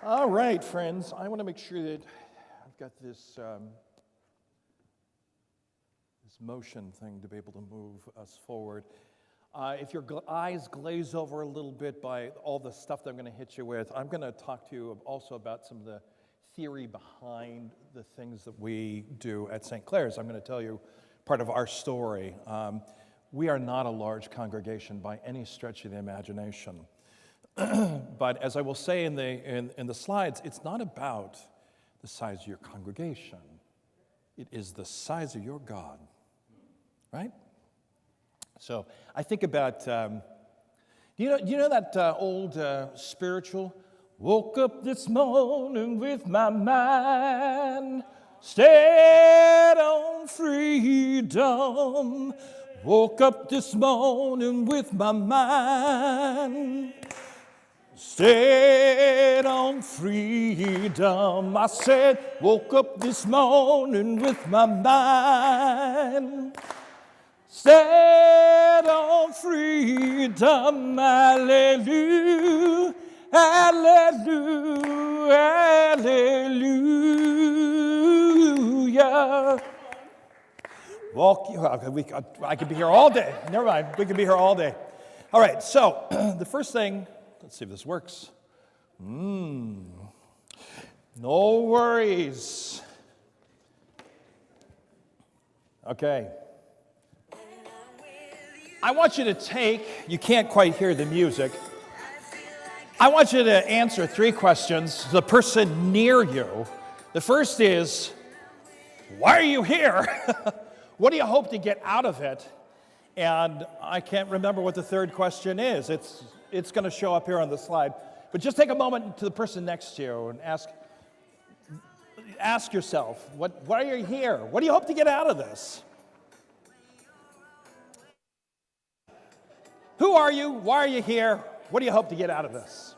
All right, friends, I want to make sure that I've got this motion thing to be able to move us forward. If your eyes glaze over a little bit by all the stuff that I'm going to hit you with, I'm going to talk to you also about some of the theory behind the things that we do at St. Clare's. I'm going to tell you part of our story. We are not a large congregation by any stretch of the imagination. But as I will say in the slides, it's not about the size of your congregation. It is the size of your God, right? So I think about, you know that old spiritual, woke up this morning with my mind stayed on freedom. Woke up this morning with my mind stayed on freedom. I said, woke up this morning with my mind stayed on freedom. Hallelujah, hallelujah, hallelujah. I could be here all day. Never mind, we could be here all day. All right, so the first thing, let's see if this works. No worries. Okay. I want you to you can't quite hear the music. I want you to answer 3 questions to the person near you. The first is, why are you here? What do you hope to get out of it? And I can't remember what the third question is. It's going to show up here on the slide. But just take a moment to the person next to you and ask yourself, why are you here? What do you hope to get out of this? Who are you? Why are you here? What do you hope to get out of this?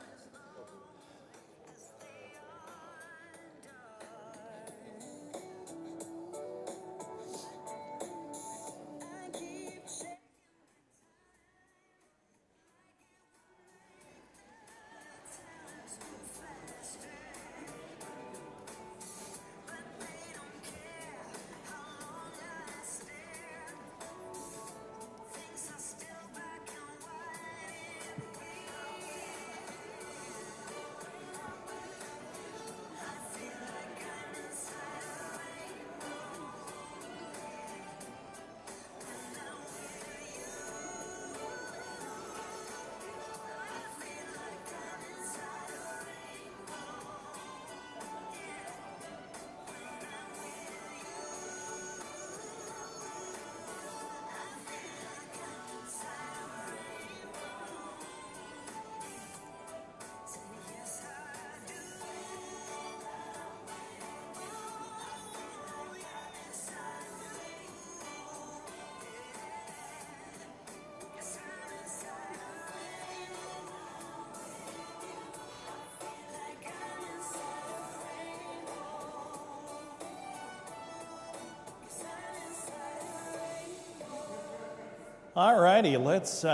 All righty, let's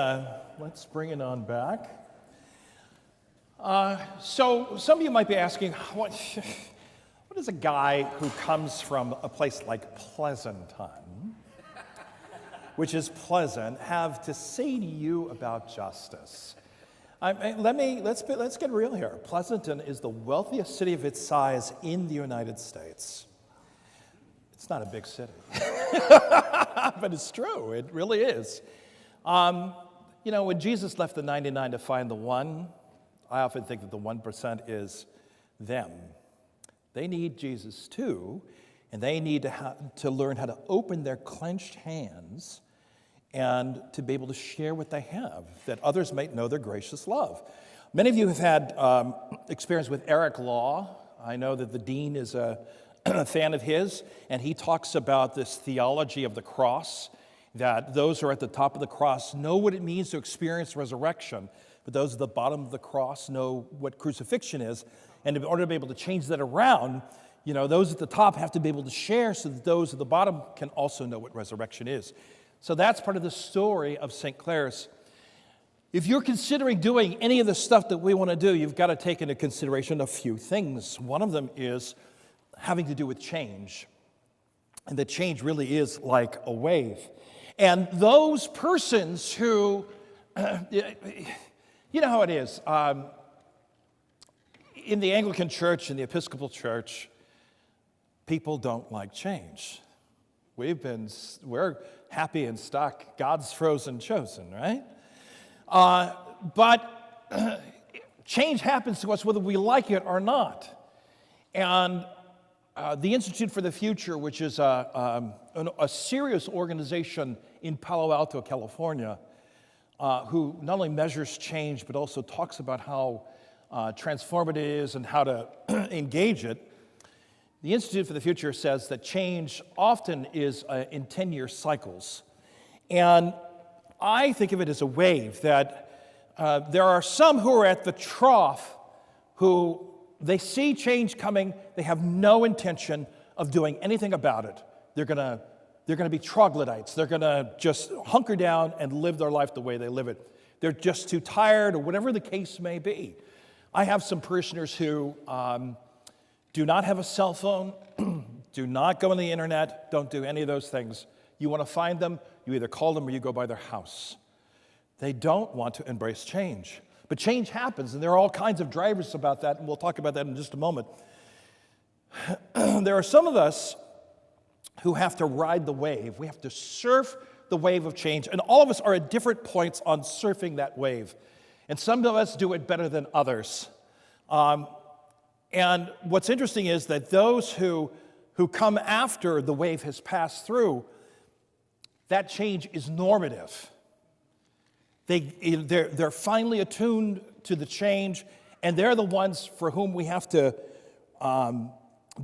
bring it on back. So some of you might be asking, what does a guy who comes from a place like Pleasanaton, which is pleasant, have to say to you about justice? Let's get real here. Pleasanton is the wealthiest city of its size in the United States. It's not a big city. But it's true. It really is. When Jesus left the 99 to find the one, I often think that the 1% is them. They need Jesus too, and they need to learn how to open their clenched hands and to be able to share what they have, that others might know their gracious love. Many of you have had experience with Eric Law. I know that the dean is a fan of his, and he talks about this theology of the cross, that those who are at the top of the cross know what it means to experience resurrection, but those at the bottom of the cross know what crucifixion is, and in order to be able to change that around, those at the top have to be able to share so that those at the bottom can also know what resurrection is. So that's part of the story of St. Clare's. If you're considering doing any of the stuff that we want to do, you've got to take into consideration a few things. One of them is having to do with change. And the change really is like a wave. And those persons who, you know how it is. In the Anglican Church, in the Episcopal Church, people don't like change. We're happy and stuck. God's frozen chosen, right? But change happens to us whether we like it or not. And the Institute for the Future, which is a serious organization in Palo Alto, California, who not only measures change but also talks about how transformative it is and how to engage it. The Institute for the Future says that change often is in 10-year cycles. And I think of it as a wave, that there are some who are at the trough who they see change coming, they have no intention of doing anything about it. They're going to be troglodytes. They're going to just hunker down and live their life the way they live it. They're just too tired, or whatever the case may be. I have some parishioners who do not have a cell phone, do not go on the internet, don't do any of those things. You want to find them, you either call them or you go by their house. They don't want to embrace change. But change happens, and there are all kinds of drivers about that, and we'll talk about that in just a moment. There are some of us who have to ride the wave. We have to surf the wave of change, and all of us are at different points on surfing that wave. And some of us do it better than others. And what's interesting is that those who come after the wave has passed through, that change is normative. They're finally attuned to the change, and they're the ones for whom we have to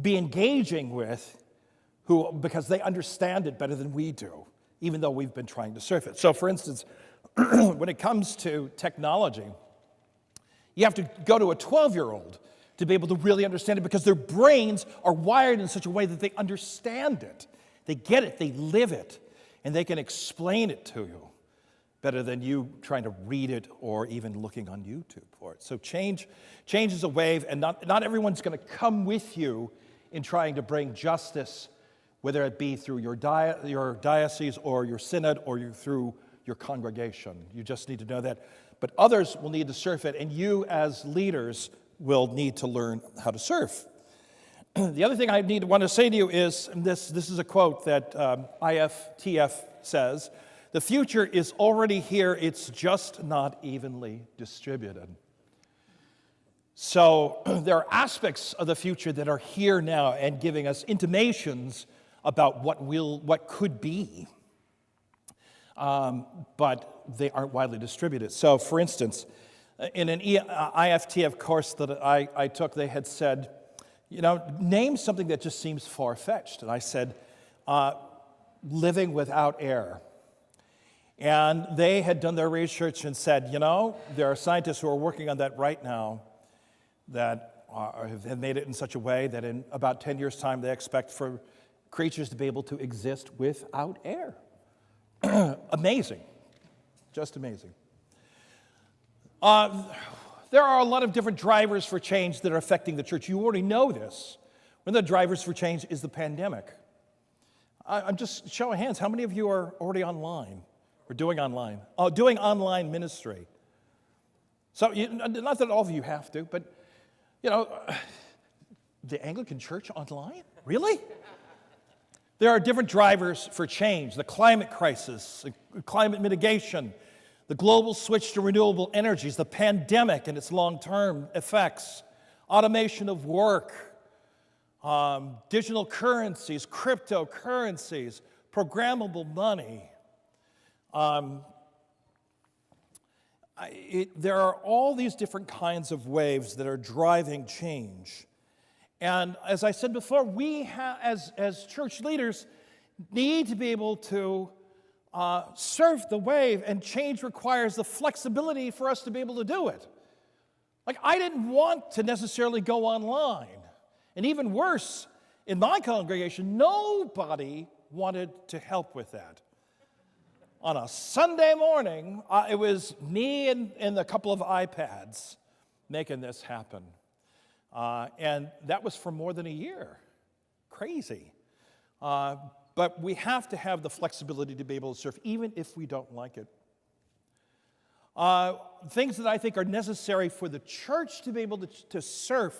be engaging with, because they understand it better than we do, even though we've been trying to surf it. So, for instance, when it comes to technology, you have to go to a 12-year-old to be able to really understand it, because their brains are wired in such a way that they understand it. They get it, they live it, and they can explain it to you better than you trying to read it or even looking on YouTube for it. So change is a wave, and not everyone's going to come with you in trying to bring justice, whether it be through your diocese or your synod or through your congregation. You just need to know that. But others will need to surf it, and you as leaders will need to learn how to surf. The other thing I want to say to you is, and this is a quote that IFTF says, "The future is already here, it's just not evenly distributed." So there are aspects of the future that are here now and giving us intimations about what could be, but they aren't widely distributed. So, for instance, in an IFTF course that I took, they had said, name something that just seems far-fetched. And I said, living without air. And they had done their research and said, there are scientists who are working on that right now that have made it in such a way that in about 10 years' time they expect for creatures to be able to exist without air. Amazing. Just amazing. There are a lot of different drivers for change that are affecting the church. You already know this. One of the drivers for change is the pandemic. I'm just showing hands. How many of you are already online or doing online? Doing online ministry. So, not that all of you have to, but, the Anglican Church online? Really? There are different drivers for change. The climate crisis, climate mitigation, the global switch to renewable energies, the pandemic and its long-term effects, automation of work, digital currencies, cryptocurrencies, programmable money. There are all these different kinds of waves that are driving change. And as I said before, we as church leaders need to be able to surf the wave, and change requires the flexibility for us to be able to do it. Like, I didn't want to necessarily go online. And even worse, in my congregation, nobody wanted to help with that. on a Sunday morning, it was me and a couple of iPads making this happen. And that was for more than a year. Crazy. But we have to have the flexibility to be able to serve, even if we don't like it. Things that I think are necessary for the church to be able to serve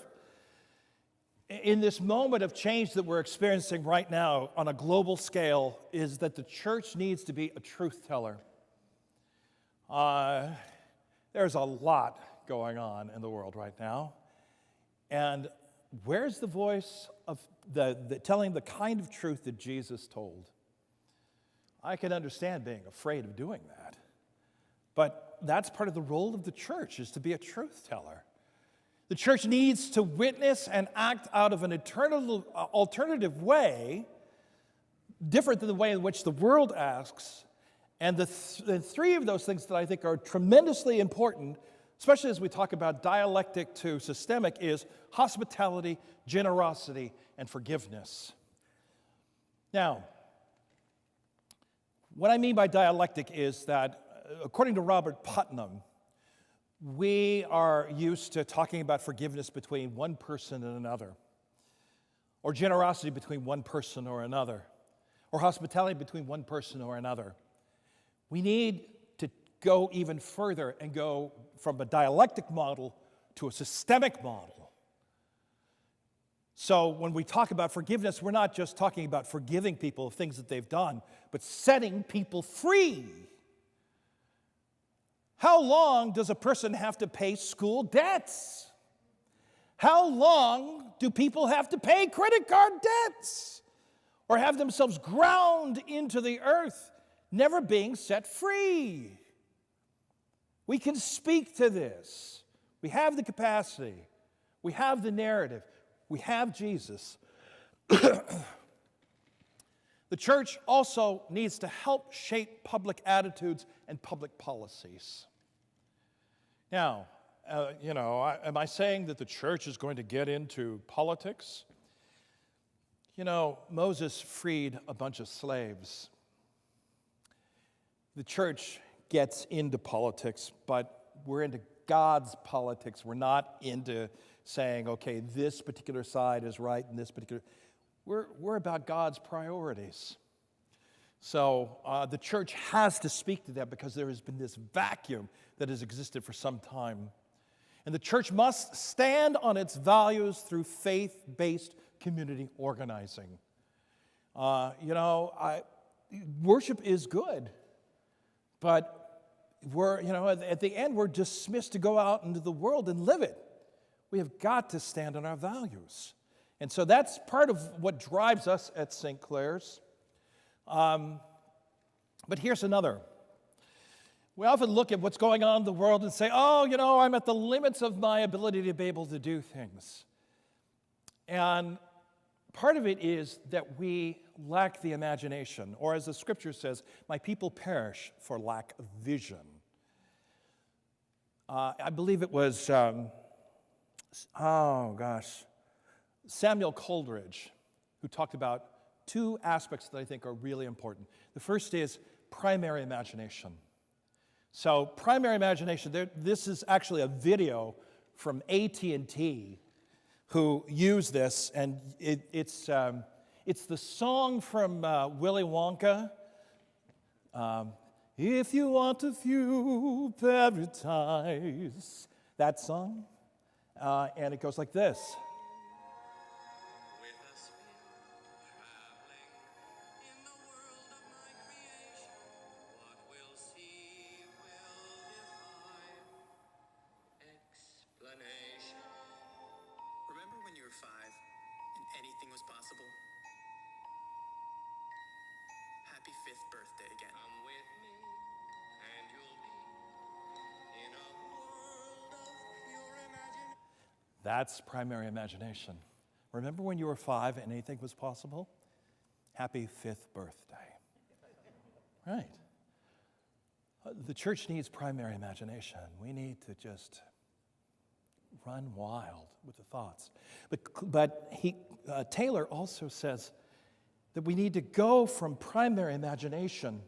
in this moment of change that we're experiencing right now on a global scale is that the church needs to be a truth teller. There's a lot going on in the world right now. And where's the voice of the telling the kind of truth that Jesus told? I can understand being afraid of doing that. But that's part of the role of the church, is to be a truth teller. The church needs to witness and act out of an alternative way, different than the way in which the world acts. And the three of those things that I think are tremendously important, especially as we talk about dialectic to systemic, is hospitality, generosity, and forgiveness. Now, what I mean by dialectic is that, according to Robert Putnam, we are used to talking about forgiveness between one person and another, or generosity between one person or another, or hospitality between one person or another. We need to go even further and go from a dialectic model to a systemic model. So when we talk about forgiveness, we're not just talking about forgiving people of things that they've done, but setting people free. How long does a person have to pay school debts? How long do people have to pay credit card debts? Or have themselves ground into the earth, never being set free? We can speak to this. We have the capacity. We have the narrative. We have Jesus. The church also needs to help shape public attitudes and public policies. Now, am I saying that the church is going to get into politics? Moses freed a bunch of slaves. The church gets into politics, but we're into God's politics. We're not into saying, okay, this particular side is right and this particular... We're about God's priorities. So the church has to speak to that because there has been this vacuum that has existed for some time. And the church must stand on its values through faith-based community organizing. Worship is good, but at the end, we're dismissed to go out into the world and live it. We have got to stand on our values. And so that's part of what drives us at St. Clare's. But here's another. We often look at what's going on in the world and say, I'm at the limits of my ability to be able to do things. And part of it is that we lack the imagination, or as the scripture says, my people perish for lack of vision. I believe it was, Samuel Coleridge, who talked about two aspects that I think are really important. The first is primary imagination. So primary imagination, this is actually a video from AT&T who used this, and it's the song from Willy Wonka. If you want a few paradise, that song, and it goes like this. Remember when you were 5 and anything was possible? Happy 5th birthday again. Come with me and you'll be in a world of pure imagination. That's primary imagination. Remember when you were 5 and anything was possible? Happy 5th birthday. Right. The church needs primary imagination. We need to just run wild with the thoughts. But Taylor also says that we need to go from primary imagination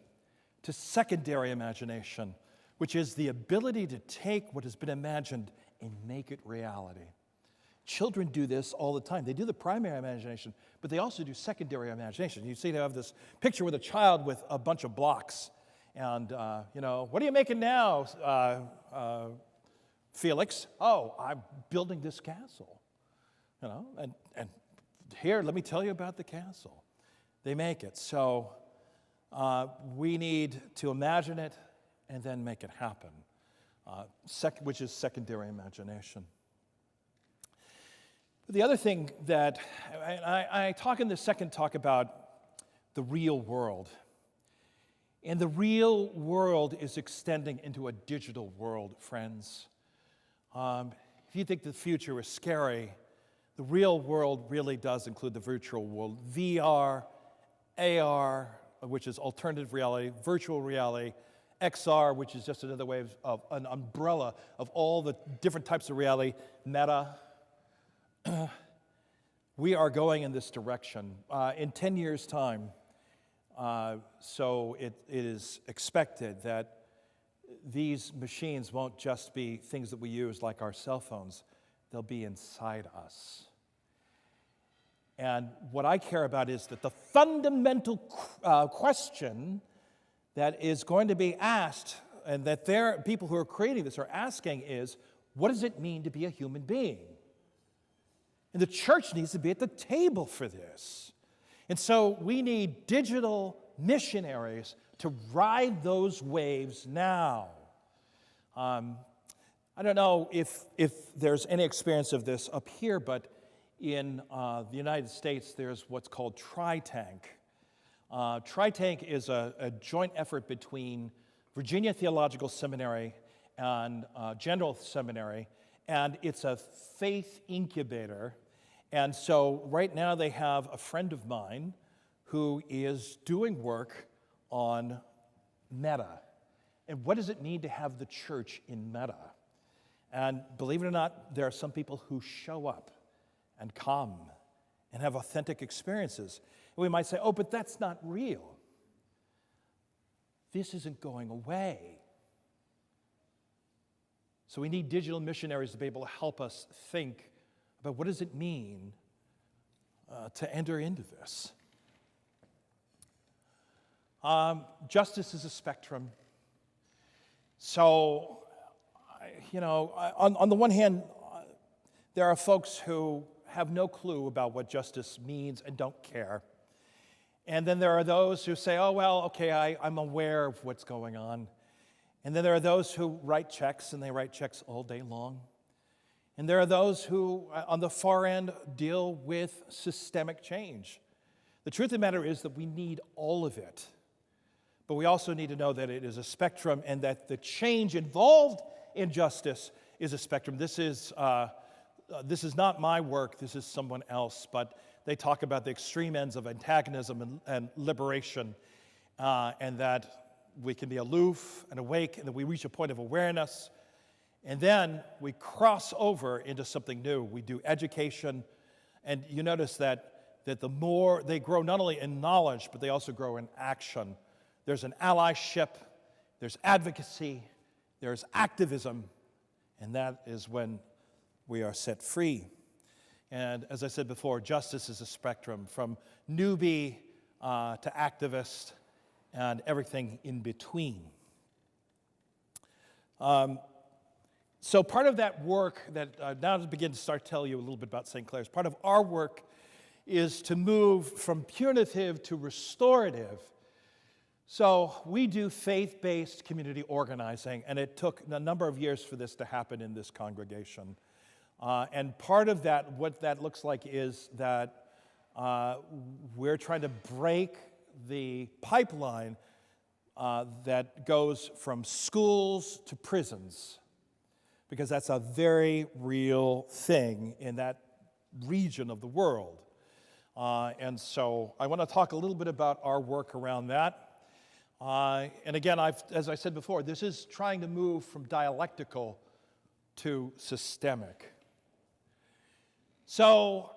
to secondary imagination, which is the ability to take what has been imagined and make it reality. Children do this all the time. They do the primary imagination, but they also do secondary imagination. You see, they have this picture with a child with a bunch of blocks. And, what are you making now, Felix? Oh, I'm building this castle. And here, let me tell you about the castle. They make it. So we need to imagine it and then make it happen, which is secondary imagination. But the other thing that I talk in the second talk about the real world. And the real world is extending into a digital world, friends. If you think the future is scary, the real world really does include the virtual world. VR, AR, which is alternative reality, virtual reality, XR, which is just another way of an umbrella of all the different types of reality, Meta. We are going in this direction. In 10 years' time, so it is expected that these machines won't just be things that we use like our cell phones. They'll be inside us. And what I care about is that the fundamental question that is going to be asked, and that people who are creating this are asking, is, what does it mean to be a human being? And the church needs to be at the table for this. And so we need digital missionaries to ride those waves now. I don't know if there's any experience of this up here, but in the United States, there's what's called Tri-Tank. Tri-Tank is a joint effort between Virginia Theological Seminary and General Seminary, and it's a faith incubator. And so right now they have a friend of mine who is doing work on Meta. And what does it mean to have the church in Meta? And believe it or not, there are some people who show up and come and have authentic experiences. And we might say, oh, but that's not real. This isn't going away. So we need digital missionaries to be able to help us think about what does it mean to enter into this. Justice is a spectrum. So, on the one hand, there are folks who have no clue about what justice means and don't care. And then there are those who say, oh, well, okay, I'm aware of what's going on. And then there are those who write checks, and they write checks all day long. And there are those who, on the far end, deal with systemic change. The truth of the matter is that we need all of it. But we also need to know that it is a spectrum and that the change involved in justice is a spectrum. This is not my work, this is someone else, but they talk about the extreme ends of antagonism and liberation, and that we can be aloof and awake, and that we reach a point of awareness, and then we cross over into something new. We do education, and you notice that the more they grow not only in knowledge, but they also grow in action. There's an allyship, there's advocacy, there's activism, and that is when we are set free. And as I said before, justice is a spectrum from newbie to activist and everything in between. So part of that work that now to begin to start telling you a little bit about St. Clare's, part of our work is to move from punitive to restorative. So we do faith-based community organizing, and it took a number of years for this to happen in this congregation. And part of that, what that looks like is that we're trying to break the pipeline that goes from schools to prisons, because that's a very real thing in that region of the world. And so I want to talk a little bit about our work around that. And again, as I said before, this is trying to move from dialectical to systemic. So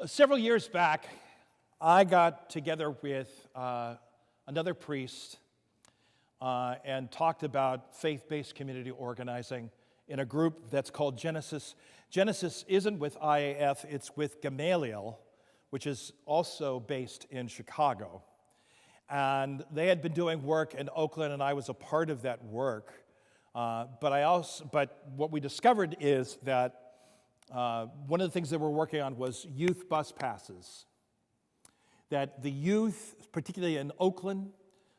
several years back, I got together with another priest and talked about faith-based community organizing in a group that's called Genesis. Genesis isn't with IAF, it's with Gamaliel, which is also based in Chicago. And they had been doing work in Oakland, and I was a part of that work. But what we discovered is that one of the things that we're working on was youth bus passes. That the youth, particularly in Oakland,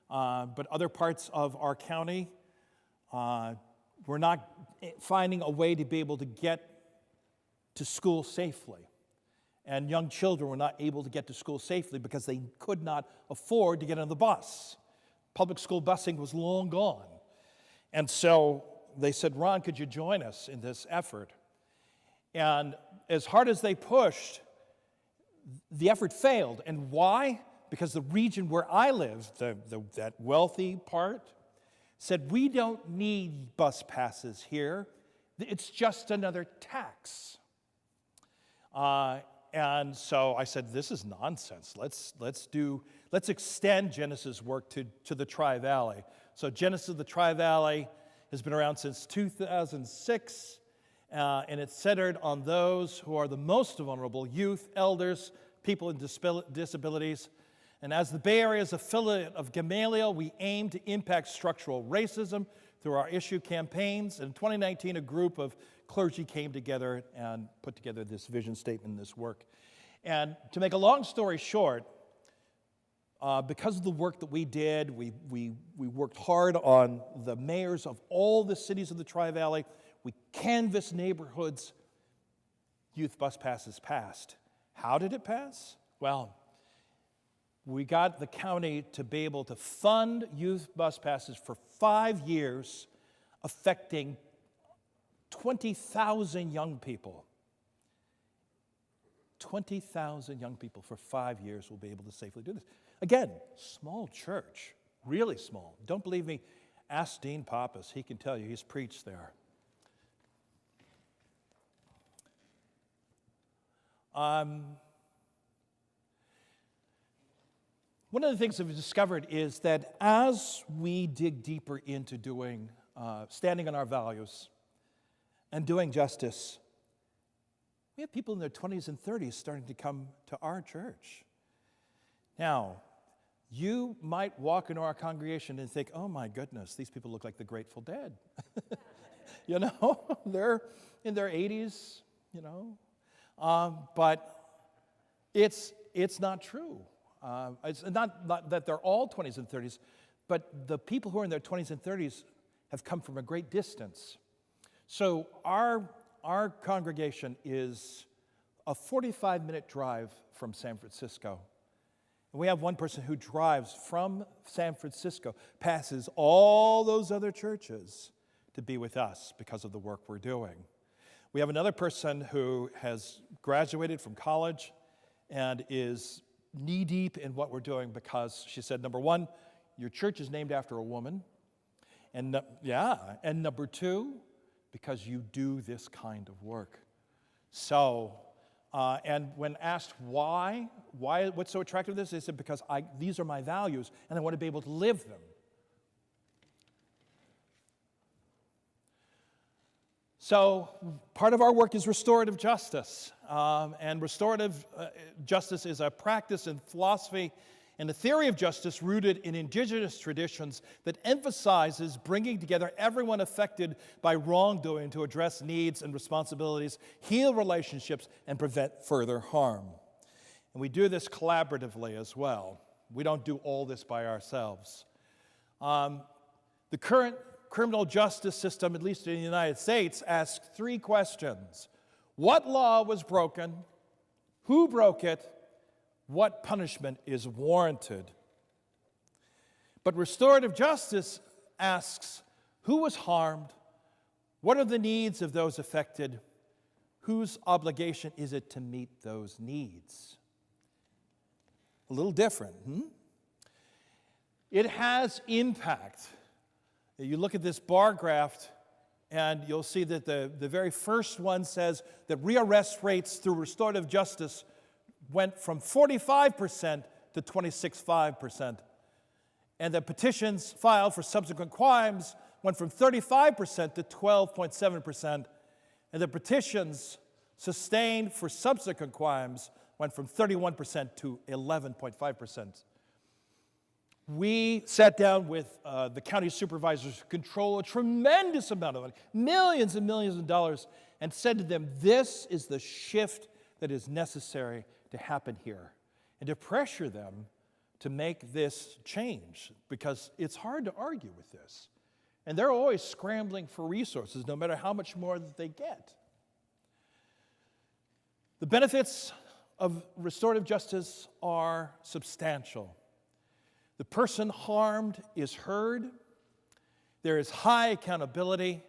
but other parts of our county, were not finding a way to be able to get to school safely. And young children were not able to get to school safely because they could not afford to get on the bus. Public school busing was long gone. And so they said, Ron, could you join us in this effort? And as hard as they pushed, the effort failed. And why? Because the region where I lived, that wealthy part, said, we don't need bus passes here. It's just another tax. And so I said, this is nonsense. Let's extend Genesis' work to the Tri-Valley. So Genesis of the Tri-Valley has been around since 2006, and it's centered on those who are the most vulnerable: youth, elders, people with disabilities. And as the Bay Area's affiliate of Gamaliel, we aim to impact structural racism through our issue campaigns. In 2019, a group of clergy came together and put together this vision statement, this work. And to make a long story short, because of the work that we did, we worked hard on the mayors of all the cities of the Tri-Valley. We canvassed neighborhoods. Youth bus passes passed. How did it pass? Well, we got the county to be able to fund youth bus passes for 5 years, affecting 20,000 young people. 20,000 young people for 5 years will be able to safely do this. Again, small church, really small. Don't believe me? Ask Dean Pappas. He can tell you. He's preached there. One of the things that we've discovered is that as we dig deeper into doing, standing on our values and doing justice, we have people in their 20s and 30s starting to come to our church. Now, you might walk into our congregation and think, oh my goodness, these people look like the Grateful Dead. You know, they're in their 80s, you know. But it's not true. It's not that they're all 20s and 30s, but the people who are in their 20s and 30s have come from a great distance. So our congregation is a 45-minute drive from San Francisco. And we have one person who drives from San Francisco, passes all those other churches to be with us because of the work we're doing. We have another person who has graduated from college and is knee-deep in what we're doing because she said, number one, your church is named after a woman. And and number two, because you do this kind of work. So, and when asked why, what's so attractive to this, they said, because these are my values and I want to be able to live them. So part of our work is restorative justice. And restorative justice is a practice and philosophy and a theory of justice rooted in indigenous traditions that emphasizes bringing together everyone affected by wrongdoing to address needs and responsibilities, heal relationships, and prevent further harm. And we do this collaboratively as well. We don't do all this by ourselves. The current criminal justice system, at least in the United States, asks 3 questions. What law was broken? Who broke it? What punishment is warranted? But restorative justice asks, who was harmed? What are the needs of those affected? Whose obligation is it to meet those needs? A little different, It has impact. You look at this bar graph, and you'll see that the very first one says that rearrest rates through restorative justice went from 45% to 26.5%. And the petitions filed for subsequent crimes went from 35% to 12.7%, and the petitions sustained for subsequent crimes went from 31% to 11.5%. We sat down with the county supervisors who control a tremendous amount of money, millions and millions of dollars, and said to them, this is the shift that is necessary to happen here, and to pressure them to make this change, because it's hard to argue with this. And they're always scrambling for resources, no matter how much more that they get. The benefits of restorative justice are substantial. The person harmed is heard, there is high accountability,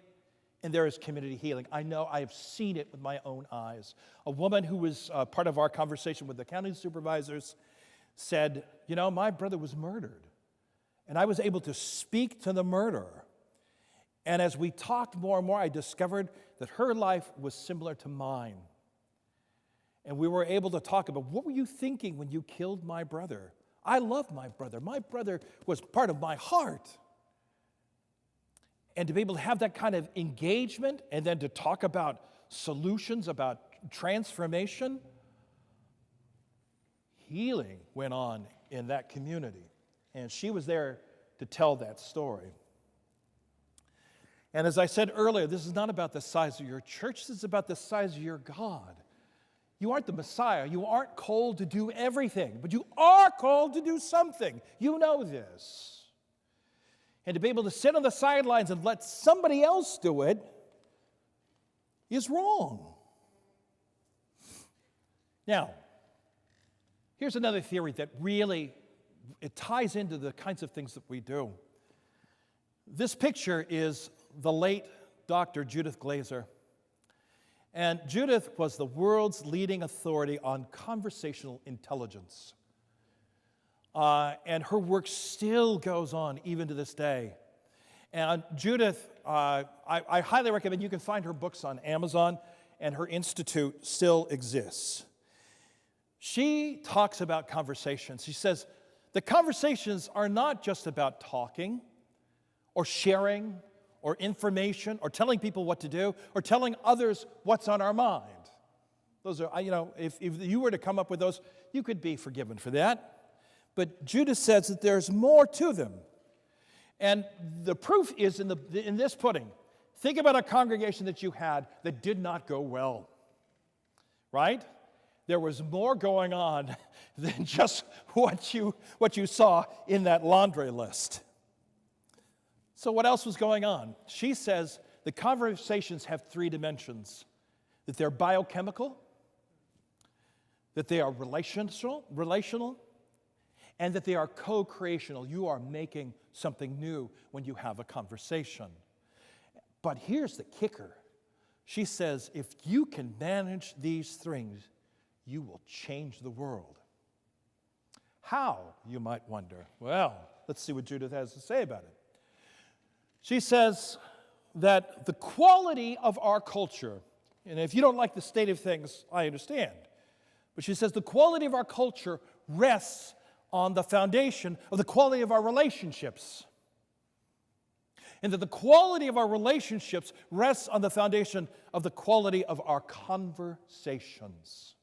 and there is community healing. I know I have seen it with my own eyes. A woman who was part of our conversation with the county supervisors said, you know, my brother was murdered, and I was able to speak to the murderer. And as we talked more and more, I discovered that her life was similar to mine. And we were able to talk about, what were you thinking when you killed my brother? I love my brother. My brother was part of my heart. And to be able to have that kind of engagement and then to talk about solutions, about transformation, healing went on in that community. And she was there to tell that story. And as I said earlier, this is not about the size of your church, this is about the size of your God. You aren't the Messiah. You aren't called to do everything, but you are called to do something. You know this. And to be able to sit on the sidelines and let somebody else do it is wrong. Now, here's another theory that really, it ties into the kinds of things that we do. This picture is the late Dr. Judith Glaser. And Judith was the world's leading authority on conversational intelligence. And her work still goes on even to this day. And Judith, I highly recommend, you can find her books on Amazon, and her institute still exists. She talks about conversations. She says, the conversations are not just about talking or sharing or information, or telling people what to do, or telling others what's on our mind. Those are, if you were to come up with those, you could be forgiven for that. But Judith says that there's more to them. And the proof is in this pudding. Think about a congregation that you had that did not go well, right? There was more going on than just what you saw in that laundry list. So what else was going on? She says the conversations have three dimensions: that they're biochemical, that they are relational, and that they are co-creational. You are making something new when you have a conversation. But here's the kicker. She says, if you can manage these things, you will change the world. How, you might wonder? Well, let's see what Judith has to say about it. She says that the quality of our culture, and if you don't like the state of things, I understand, but she says the quality of our culture rests on the foundation of the quality of our relationships. And that the quality of our relationships rests on the foundation of the quality of our conversations.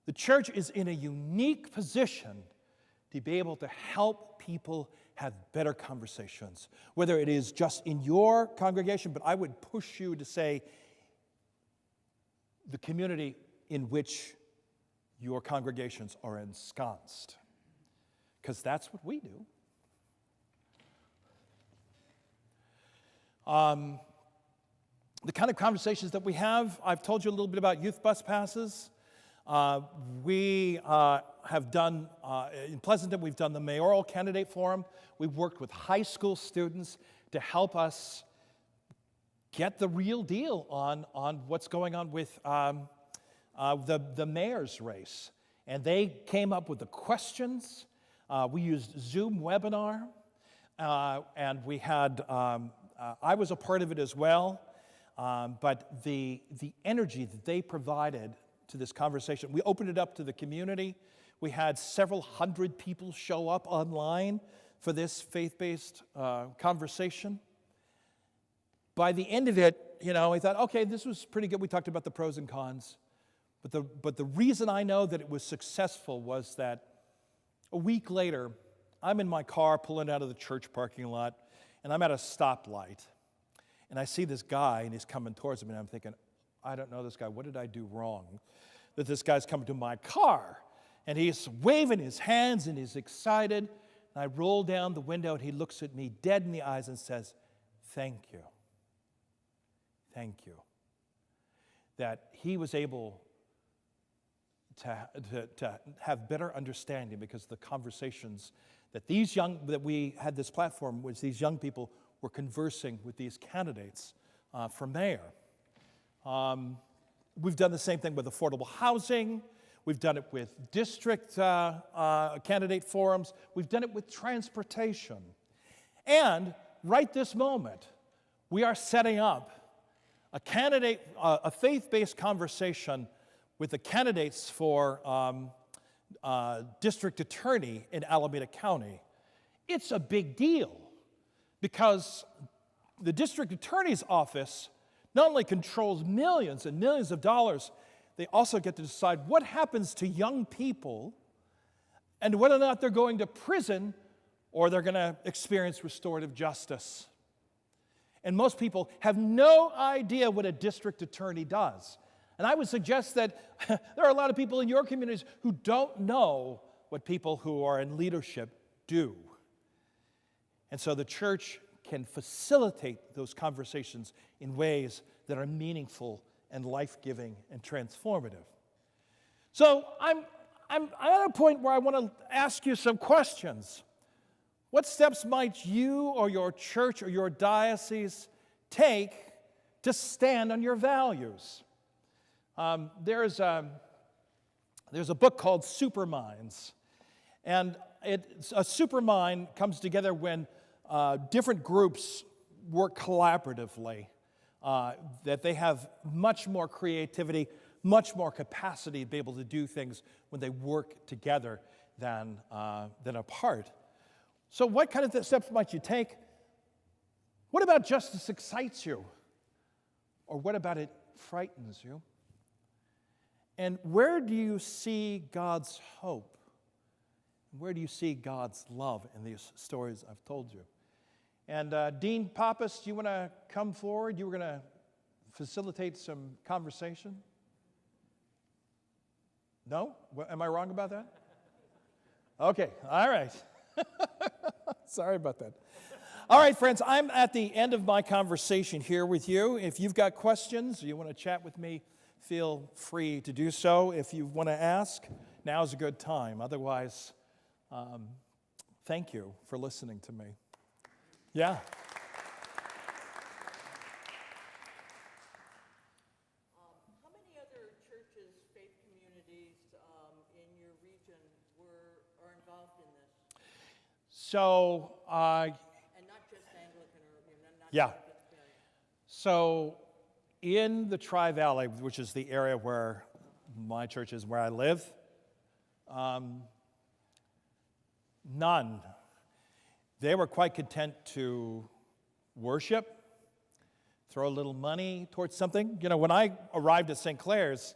The church is in a unique position to be able to help people have better conversations, whether it is just in your congregation, but I would push you to say the community in which your congregations are ensconced, because that's what we do. The kind of conversations that we have, I've told you a little bit about youth bus passes. We have done, in Pleasanton, we've done the mayoral candidate forum. We've worked with high school students to help us get the real deal on what's going on with the mayor's race. And they came up with the questions. We used Zoom webinar, and we had, I was a part of it as well, but the energy that they provided to this conversation. We opened it up to the community. We had several hundred people show up online for this faith-based conversation. By the end of it, we thought, okay, this was pretty good. We talked about the pros and cons. But the reason I know that it was successful was that a week later, I'm in my car pulling out of the church parking lot, and I'm at a stoplight. And I see this guy, and he's coming towards me, and I'm thinking, I don't know this guy. What did I do wrong? That this guy's coming to my car. And he's waving his hands, and he's excited. And I roll down the window, and he looks at me dead in the eyes and says, thank you. Thank you. That he was able to have better understanding because of the conversations that we had this platform, which these young people were conversing with these candidates for mayor. We've done the same thing with affordable housing. We've done it with district candidate forums. We've done it with transportation. And right this moment, we are setting up a faith-based conversation with the candidates for district attorney in Alameda County. It's a big deal because the district attorney's office not only controls millions and millions of dollars, they also get to decide what happens to young people and whether or not they're going to prison or they're going to experience restorative justice. And most people have no idea what a district attorney does. And I would suggest that there are a lot of people in your communities who don't know what people who are in leadership do. And so the church can facilitate those conversations in ways that are meaningful and life-giving and transformative. So I'm at a point where I want to ask you some questions. What steps might you or your church or your diocese take to stand on your values? There's a book called Superminds, and a supermind comes together when different groups work collaboratively, that they have much more creativity, much more capacity to be able to do things when they work together than apart. So what kind of steps might you take? What about justice excites you? Or what about it frightens you? And where do you see God's hope? Where do you see God's love in these stories I've told you? And Dean Pappas, do you want to come forward? You were going to facilitate some conversation? No? Am I wrong about that? Okay, all right. Sorry about that. All right, friends, I'm at the end of my conversation here with you. If you've got questions or you want to chat with me, feel free to do so. If you want to ask, now's a good time. Otherwise, thank you for listening to me. Yeah. How many other churches, faith communities in your region are involved in this? So, And not just Anglican or not yeah. Presbyterian. So, in the Tri-Valley, which is the area where my church is, where I live, none. They were quite content to worship, throw a little money towards something. You know, when I arrived at St. Clare's,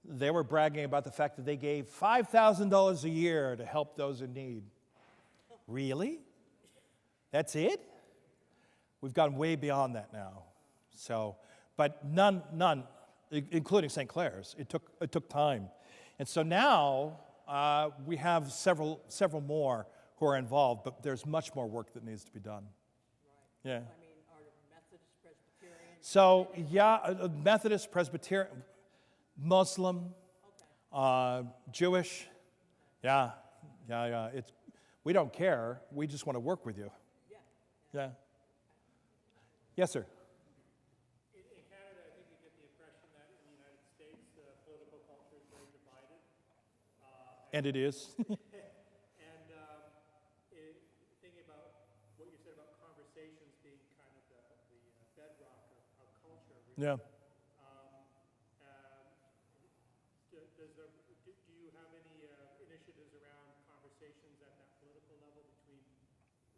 they were bragging about the fact that they gave $5,000 a year to help those in need. Really? That's it? We've gone way beyond that now. So, but none, including St. Clare's. It took time. And so now we have several more who are involved, but there's much more work that needs to be done. Right. Yeah. I mean, are Methodist, Presbyterian? So, yeah, Methodist, Presbyterian, Muslim, Jewish. Yeah. We don't care. We just want to work with you. Yeah. Yes, sir. In Canada, I think you get the impression that in the United States, the political culture is very divided. And it is. Thinking about what you said about conversations being kind of the bedrock of culture. Yeah. Do you have any conversations at that political level between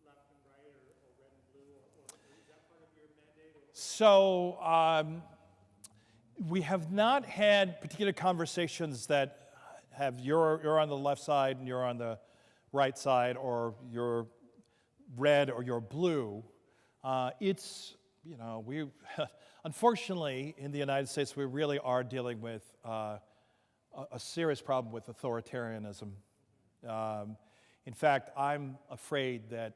left and right or red and blue, or is that part of your mandate? So we have not had particular conversations that have you're on the left side and you're on the right side, or you're red or you're blue. It's, we unfortunately in the United States we really are dealing with a serious problem with authoritarianism. In fact, I'm afraid that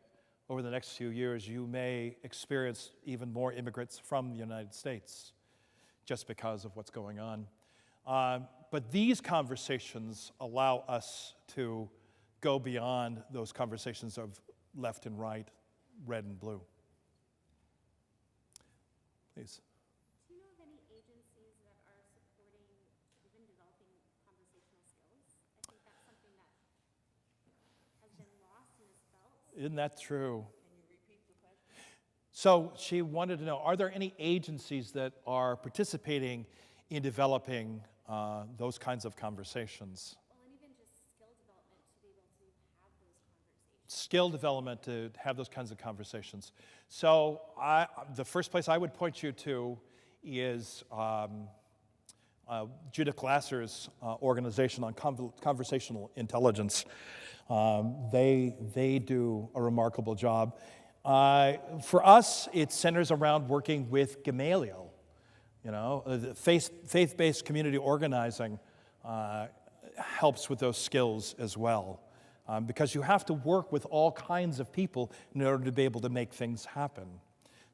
over the next few years you may experience even more immigrants from the United States just because of what's going on. But these conversations allow us to go beyond those conversations of left and right, red and blue. Please. Do you know of any agencies that are supporting even developing conversational skills? I think that's something that has been lost and is felt. Isn't that true? Can you repeat the question? So she wanted to know, are there any agencies that are participating in developing those kinds of conversations? Well, and even just skill development to be able to have those conversations. Skill development to have those kinds of conversations. So the first place I would point you to is Judith Glasser's organization on conversational intelligence. They do a remarkable job. For us, it centers around working with Gamaliel. The faith-based community organizing helps with those skills as well. Because you have to work with all kinds of people in order to be able to make things happen.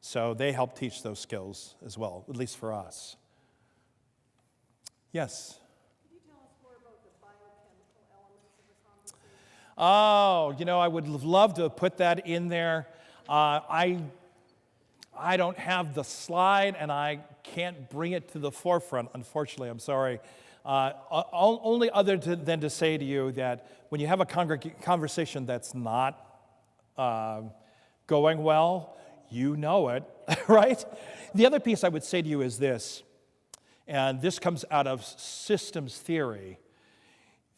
So they help teach those skills as well, at least for us. Yes? Could you tell us more about the biochemical elements of the conversation? Oh, I would love to put that in there. I don't have the slide, and I can't bring it to the forefront, unfortunately. I'm sorry. Only other than to say to you that when you have a conversation that's not going well, you know it, right? The other piece I would say to you is this, and this comes out of systems theory,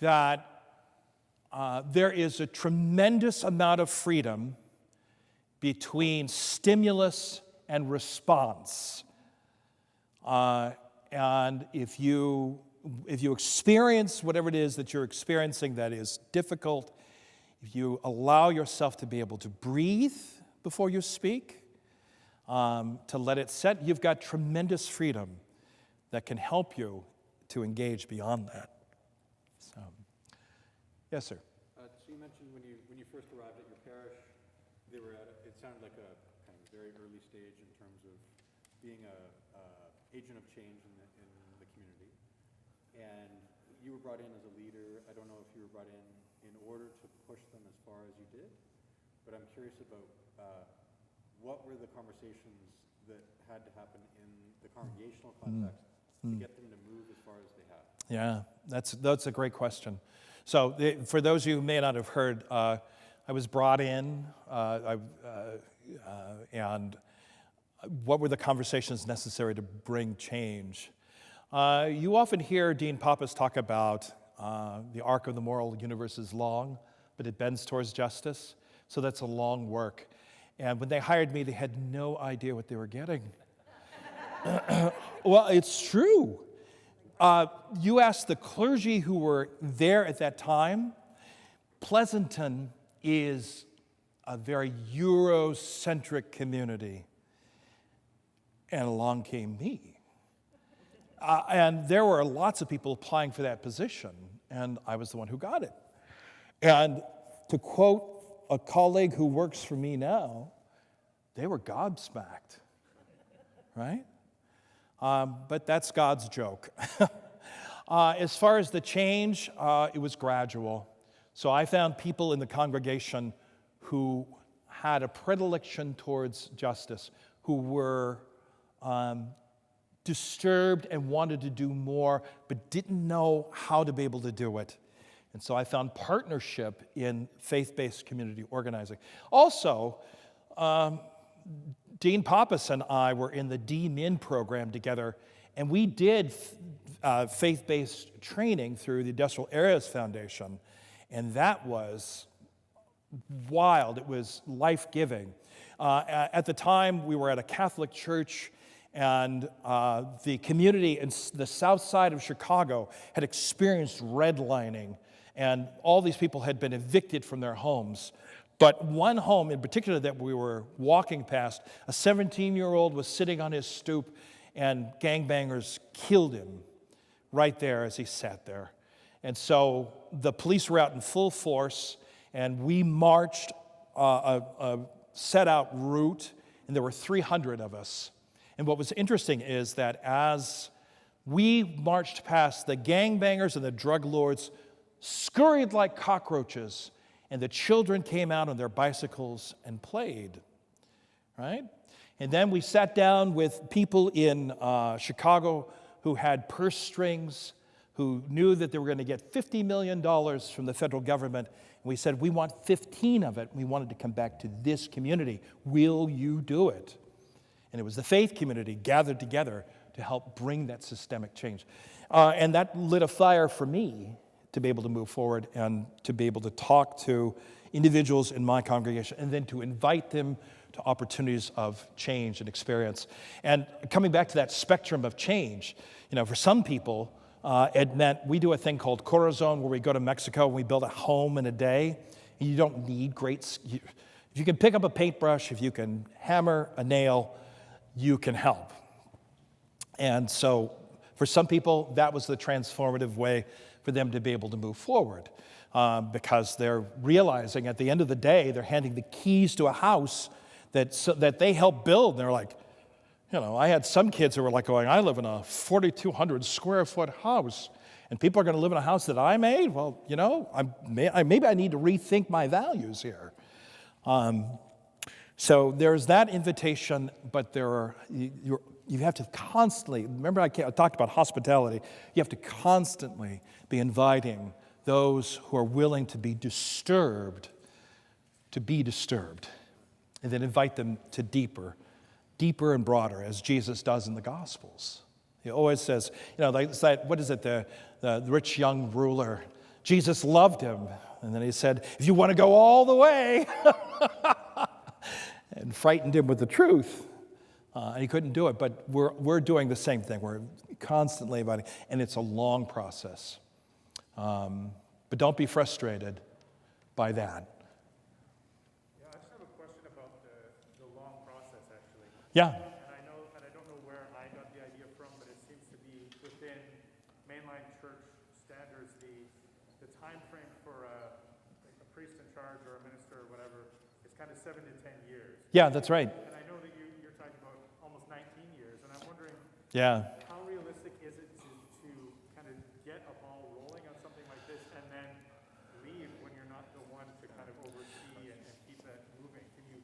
that there is a tremendous amount of freedom between stimulus and response. And if you experience whatever it is that you're experiencing that is difficult, if you allow yourself to be able to breathe before you speak, to let it set, you've got tremendous freedom that can help you to engage beyond that. So, yes, sir. So you mentioned when you first arrived at your parish, they were it sounded like a kind of very early stage in terms of being a agent of change in the community. And you were brought in as a leader. I don't know if you were brought in order to push them as far as you did, but I'm curious about what were the conversations that had to happen in the congregational context to get them to move as far as they have? Yeah, that's a great question. So for those of you who may not have heard, I was brought in, and what were the conversations necessary to bring change? You often hear Dean Pappas talk about the arc of the moral universe is long, but it bends towards justice. So that's a long work. And when they hired me, they had no idea what they were getting. Well, it's true. You asked the clergy who were there at that time. Pleasanton is a very Eurocentric community. And along came me. And there were lots of people applying for that position, and I was the one who got it. And to quote a colleague who works for me now, they were gobsmacked, right? But that's God's joke. As far as the change, it was gradual. So I found people in the congregation who had a predilection towards justice, who were disturbed and wanted to do more, but didn't know how to be able to do it. And so I found partnership in faith-based community organizing. Also, Dean Pappas and I were in the D-Min program together, and we did faith-based training through the Industrial Areas Foundation. And that was wild. It was life-giving. At the time, we were at a Catholic church, and the community in the south side of Chicago had experienced redlining, and all these people had been evicted from their homes. But one home in particular that we were walking past, a 17-year-old was sitting on his stoop, and gangbangers killed him right there as he sat there. And so the police were out in full force, and we marched a set-out route, and there were 300 of us. And what was interesting is that as we marched past, the gangbangers and the drug lords scurried like cockroaches, and the children came out on their bicycles and played, right? And then we sat down with people in Chicago who had purse strings, who knew that they were going to get $50 million from the federal government. And we said, we want 15 of it. We wanted to come back to this community. Will you do it? And it was the faith community gathered together to help bring that systemic change. And that lit a fire for me to be able to move forward and to be able to talk to individuals in my congregation and then to invite them to opportunities of change and experience. And coming back to that spectrum of change, for some people, it meant we do a thing called Corazon, where we go to Mexico and we build a home in a day. You don't need if you can pick up a paintbrush, if you can hammer a nail, you can help. And so for some people, that was the transformative way for them to be able to move forward, because they're realizing at the end of the day, they're handing the keys to a house that they helped build. And they're like, I had some kids who were like going, I live in a 4,200 square foot house, and people are going to live in a house that I made? Well, maybe I need to rethink my values here. So there's that invitation, but you have to constantly, remember I talked about hospitality, you have to constantly be inviting those who are willing to be disturbed, and then invite them to deeper and broader, as Jesus does in the Gospels. He always says, what is it, the rich young ruler? Jesus loved him, and then he said, if you want to go all the way, and frightened him with the truth. And he couldn't do it, but we're doing the same thing. We're constantly inviting, and it's a long process. But don't be frustrated by that. Yeah, I just have a question about the long process, actually. Yeah. And I don't know where I got the idea from, but it seems to be within mainline church standards, the time frame for a priest in charge or a minister or whatever is kind of 7 to 10 years. Yeah, that's right. And I know that you're talking about almost 19 years, and I'm wondering, how realistic is it to kind of get a ball rolling on something like this and then leave when you're not the one to kind of oversee and keep that moving? Can you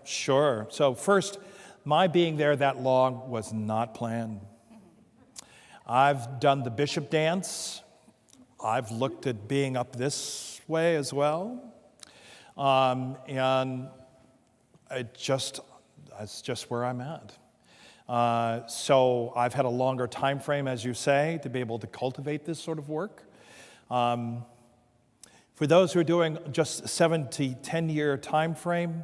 Sure. So first, my being there that long was not planned. I've done the bishop dance. I've looked at being up this way as well. And that's just where I'm at. So I've had a longer time frame, as you say, to be able to cultivate this sort of work. For those who are doing just 7 to 10 year time frame,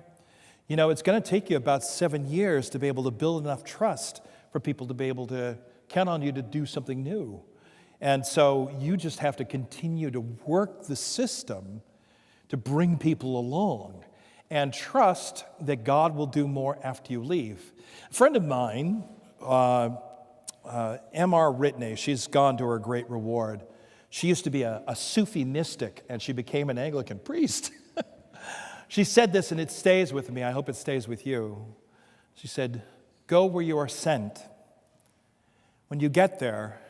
it's going to take you about 7 years to be able to build enough trust for people to be able to count on you to do something new. And so you just have to continue to work the system to bring people along and trust that God will do more after you leave. A friend of mine, M.R. Ritney, she's gone to her great reward. She used to be a Sufi mystic, and she became an Anglican priest. She said this, and it stays with me. I hope it stays with you. She said, go where you are sent. When you get there,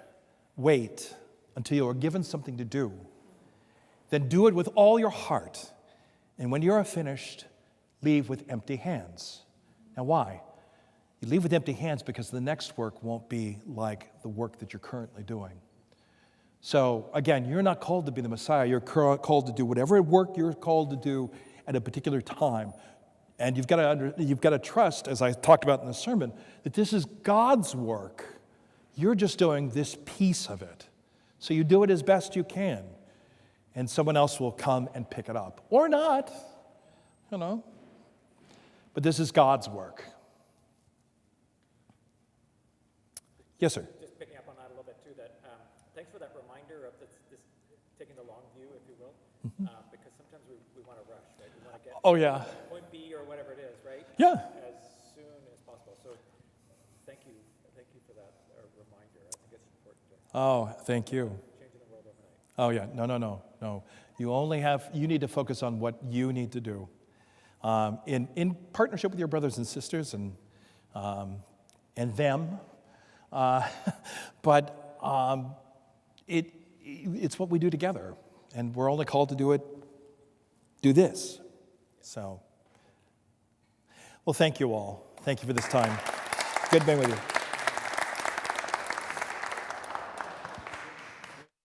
wait until you are given something to do. Then do it with all your heart. And when you are finished, leave with empty hands. Now, why? You leave with empty hands because the next work won't be like the work that you're currently doing. So, again, you're not called to be the Messiah. You're called to do whatever work you're called to do at a particular time. And you've got to trust, as I talked about in the sermon, that this is God's work. You're just doing this piece of it. So you do it as best you can. and someone else will come and pick it up. Or not, you know. But this is God's work. Yes, sir. Just picking up on that a little bit too, that thanks for that reminder of this taking the long view, if you will, because sometimes we want to rush, right? We want to get to point B or whatever it is, right? Yeah. As soon as possible. So thank you for that reminder. I think it's important to Oh, thank you. changing the world overnight. Oh, yeah. No. You need to focus on what you need to do in partnership with your brothers and sisters and them. But it's what we do together, and we're only called to do this. So, well, thank you all. Thank you for this time. Good being with you.